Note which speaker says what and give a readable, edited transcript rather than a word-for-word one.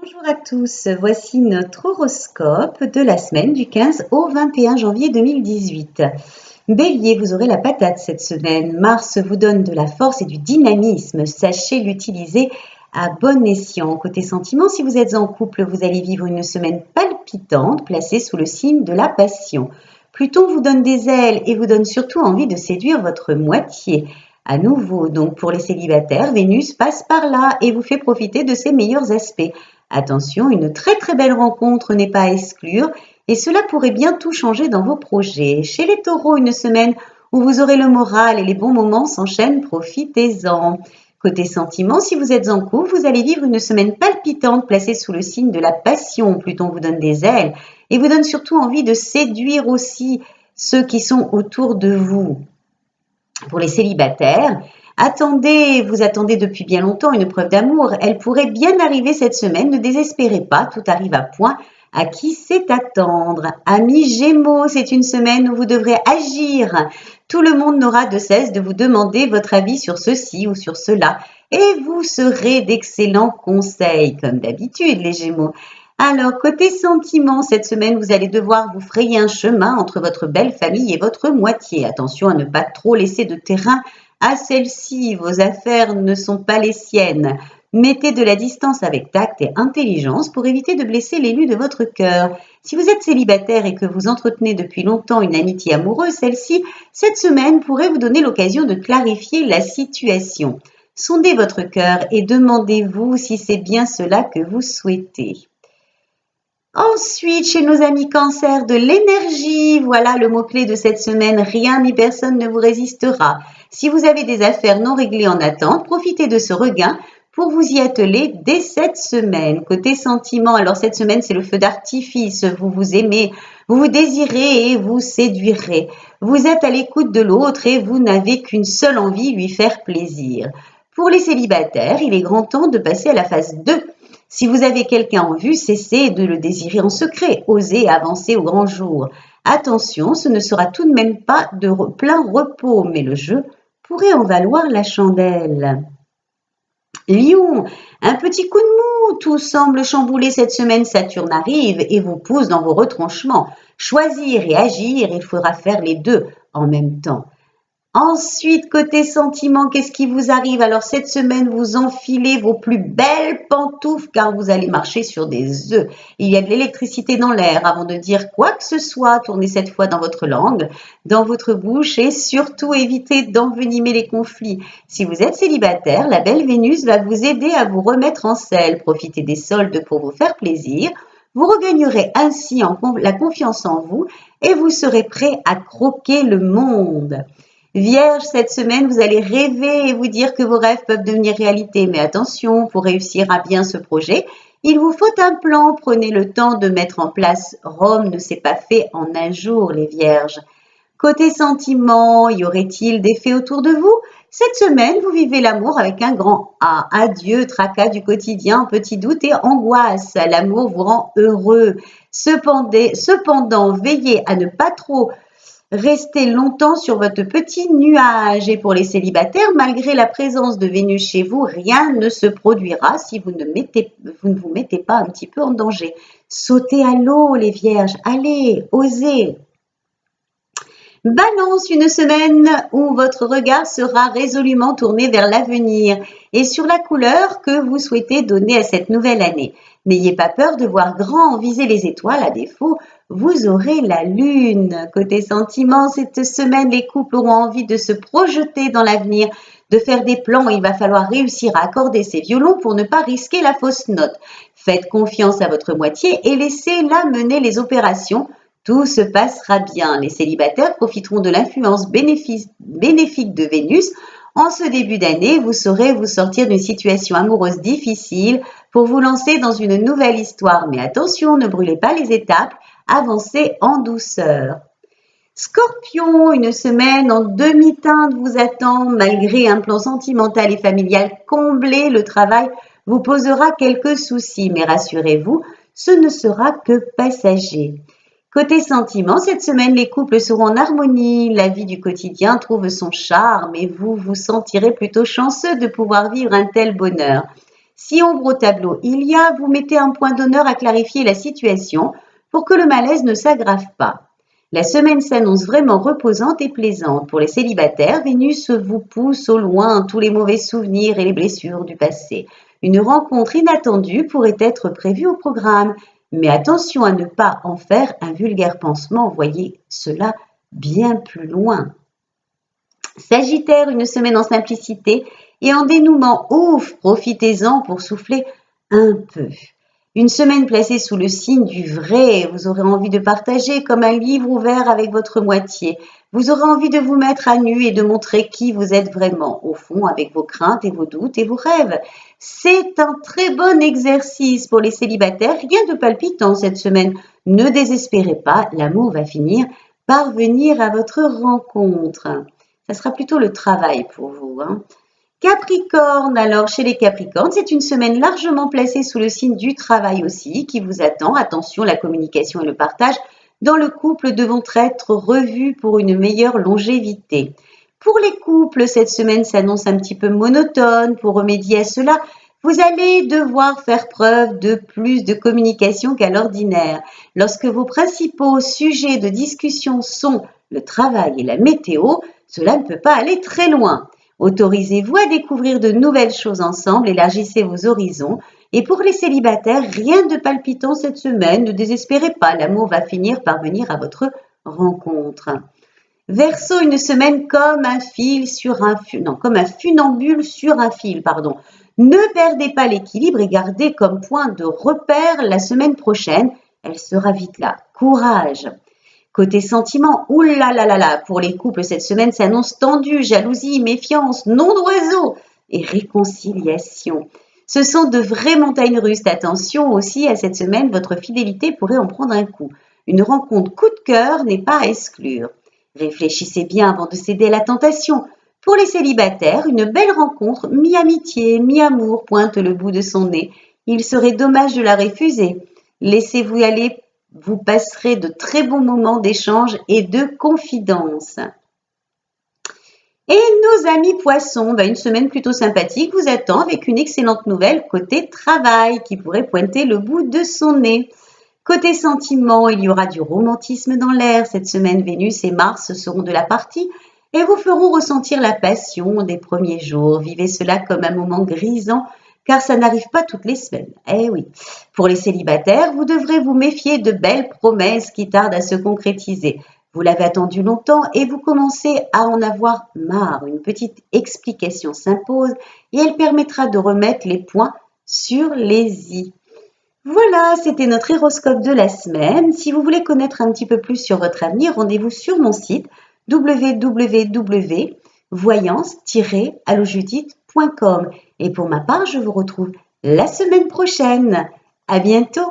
Speaker 1: Bonjour à tous, voici notre horoscope de la semaine du 15 au 21 janvier 2018. Bélier, vous aurez la patate cette semaine. Mars vous donne de la force et du dynamisme. Sachez l'utiliser à bon escient. Côté sentiment, si vous êtes en couple, vous allez vivre une semaine palpitante, placée sous le signe de la passion. Pluton vous donne des ailes et vous donne surtout envie de séduire votre moitié. À nouveau, donc pour les célibataires, Vénus passe par là et vous fait profiter de ses meilleurs aspects. Attention, une très belle rencontre n'est pas à exclure et cela pourrait bien tout changer dans vos projets. Chez les taureaux, une semaine où vous aurez le moral et les bons moments s'enchaînent, profitez-en. Côté sentiments, si vous êtes en couple, vous allez vivre une semaine palpitante placée sous le signe de la passion. Pluton vous donne des ailes et vous donne surtout envie de séduire aussi ceux qui sont autour de vous. Pour les célibataires, vous attendez depuis bien longtemps une preuve d'amour. Elle pourrait bien arriver cette semaine. Ne désespérez pas, tout arrive à point. À qui sait attendre? Amis Gémeaux, c'est une semaine où vous devrez agir. Tout le monde n'aura de cesse de vous demander votre avis sur ceci ou sur cela. Et vous serez d'excellents conseils, comme d'habitude, les Gémeaux. Alors, côté sentiments, cette semaine, vous allez devoir vous frayer un chemin entre votre belle famille et votre moitié. Attention à ne pas trop laisser de terrain à celle-ci. Vos affaires ne sont pas les siennes. Mettez de la distance avec tact et intelligence pour éviter de blesser l'élu de votre cœur. Si vous êtes célibataire et que vous entretenez depuis longtemps une amitié amoureuse, celle-ci, cette semaine, pourrait vous donner l'occasion de clarifier la situation. Sondez votre cœur et demandez-vous si c'est bien cela que vous souhaitez. Ensuite, chez nos amis cancer, de l'énergie. Voilà le mot-clé de cette semaine. Rien ni personne ne vous résistera. Si vous avez des affaires non réglées en attente, profitez de ce regain pour vous y atteler dès cette semaine. Côté sentiment, alors cette semaine, c'est le feu d'artifice. Vous vous aimez, vous vous désirez et vous séduirez. Vous êtes à l'écoute de l'autre et vous n'avez qu'une seule envie, lui faire plaisir. Pour les célibataires, il est grand temps de passer à la phase 2. Si vous avez quelqu'un en vue, cessez de le désirer en secret. Osez avancer au grand jour. Attention, ce ne sera tout de même pas de plein repos, mais le jeu pourrait en valoir la chandelle. Lion, un petit coup de mou, tout semble chamboulé cette semaine. Saturne arrive et vous pousse dans vos retranchements. Choisir et agir, il faudra faire les deux en même temps. Ensuite, côté sentiments, qu'est-ce qui vous arrive? Alors cette semaine, vous enfilez vos plus belles pantoufles car vous allez marcher sur des œufs. Il y a de l'électricité dans l'air. Avant de dire quoi que ce soit, tournez cette fois dans votre langue, dans votre bouche et surtout évitez d'envenimer les conflits. Si vous êtes célibataire, la belle Vénus va vous aider à vous remettre en selle. Profitez des soldes pour vous faire plaisir. Vous regagnerez ainsi la confiance en vous et vous serez prêt à croquer le monde. Vierge, cette semaine, vous allez rêver et vous dire que vos rêves peuvent devenir réalité. Mais attention, pour réussir à bien ce projet, il vous faut un plan. Prenez le temps de mettre en place. Rome ne s'est pas fait en un jour, les vierges. Côté sentiments, y aurait-il des faits autour de vous? Cette semaine, vous vivez l'amour avec un grand A. Adieu, tracas du quotidien, petits doutes et angoisse. L'amour vous rend heureux. Cependant, veillez à ne pas trop restez longtemps sur votre petit nuage. Et pour les célibataires, malgré la présence de Vénus chez vous, rien ne se produira si vous ne vous mettez pas un petit peu en danger. Sautez à l'eau, les vierges. Allez, osez. Balance, une semaine où votre regard sera résolument tourné vers l'avenir et sur la couleur que vous souhaitez donner à cette nouvelle année. N'ayez pas peur de voir grand, visez les étoiles, à défaut, vous aurez la lune. Côté sentiments, cette semaine, les couples auront envie de se projeter dans l'avenir, de faire des plans. Il va falloir réussir à accorder ses violons pour ne pas risquer la fausse note. Faites confiance à votre moitié et laissez-la mener les opérations. Tout se passera bien. Les célibataires profiteront de l'influence bénéfique de Vénus. En ce début d'année, vous saurez vous sortir d'une situation amoureuse difficile pour vous lancer dans une nouvelle histoire. Mais attention, ne brûlez pas les étapes, avancez en douceur. Scorpion, une semaine en demi-teinte vous attend. Malgré un plan sentimental et familial comblé, le travail vous posera quelques soucis. Mais rassurez-vous, ce ne sera que passager. Côté sentiments, cette semaine, les couples seront en harmonie. La vie du quotidien trouve son charme et vous vous sentirez plutôt chanceux de pouvoir vivre un tel bonheur. Si ombre au tableau il y a, vous mettez un point d'honneur à clarifier la situation pour que le malaise ne s'aggrave pas. La semaine s'annonce vraiment reposante et plaisante. Pour les célibataires, Vénus vous pousse au loin tous les mauvais souvenirs et les blessures du passé. Une rencontre inattendue pourrait être prévue au programme, mais attention à ne pas en faire un vulgaire pansement, voyez cela bien plus loin. Sagittaire, une semaine en simplicité et en dénouement, ouf, profitez-en pour souffler un peu. Une semaine placée sous le signe du vrai, vous aurez envie de partager comme un livre ouvert avec votre moitié. Vous aurez envie de vous mettre à nu et de montrer qui vous êtes vraiment, au fond, avec vos craintes et vos doutes et vos rêves. C'est un très bon exercice pour les célibataires, rien de palpitant cette semaine. Ne désespérez pas, l'amour va finir par venir à votre rencontre. Ça sera plutôt le travail pour vous, hein. Capricorne, alors chez les Capricornes, c'est une semaine largement placée sous le signe du travail aussi qui vous attend. Attention, la communication et le partage dans le couple devront être revus pour une meilleure longévité. Pour les couples, cette semaine s'annonce un petit peu monotone. Pour remédier à cela, vous allez devoir faire preuve de plus de communication qu'à l'ordinaire. Lorsque vos principaux sujets de discussion sont le travail et la météo, cela ne peut pas aller très loin. Autorisez-vous à découvrir de nouvelles choses ensemble, élargissez vos horizons. Et pour les célibataires, rien de palpitant cette semaine, ne désespérez pas, l'amour va finir par venir à votre rencontre. Verseau, une semaine comme un funambule sur un fil, pardon. Ne perdez pas l'équilibre et gardez comme point de repère la semaine prochaine. Elle sera vite là. Courage! Côté sentiments, oulalalala, pour les couples, cette semaine s'annonce tendue, jalousie, méfiance, nom d'oiseau et réconciliation. Ce sont de vraies montagnes russes. Attention aussi à cette semaine, votre fidélité pourrait en prendre un coup. Une rencontre coup de cœur n'est pas à exclure. Réfléchissez bien avant de céder à la tentation. Pour les célibataires, une belle rencontre, mi-amitié, mi-amour, pointe le bout de son nez. Il serait dommage de la refuser. Laissez-vous aller. Vous passerez de très bons moments d'échange et de confidence. Et nos amis poissons, une semaine plutôt sympathique vous attend avec une excellente nouvelle côté travail qui pourrait pointer le bout de son nez. Côté sentiments, il y aura du romantisme dans l'air. Cette semaine, Vénus et Mars seront de la partie et vous feront ressentir la passion des premiers jours. Vivez cela comme un moment grisant car ça n'arrive pas toutes les semaines. Eh oui. Pour les célibataires, vous devrez vous méfier de belles promesses qui tardent à se concrétiser. Vous l'avez attendu longtemps et vous commencez à en avoir marre. Une petite explication s'impose et elle permettra de remettre les points sur les i. Voilà, c'était notre horoscope de la semaine. Si vous voulez connaître un petit peu plus sur votre avenir, rendez-vous sur mon site www.voyance-allojudith.com. Et pour ma part, je vous retrouve la semaine prochaine. À bientôt!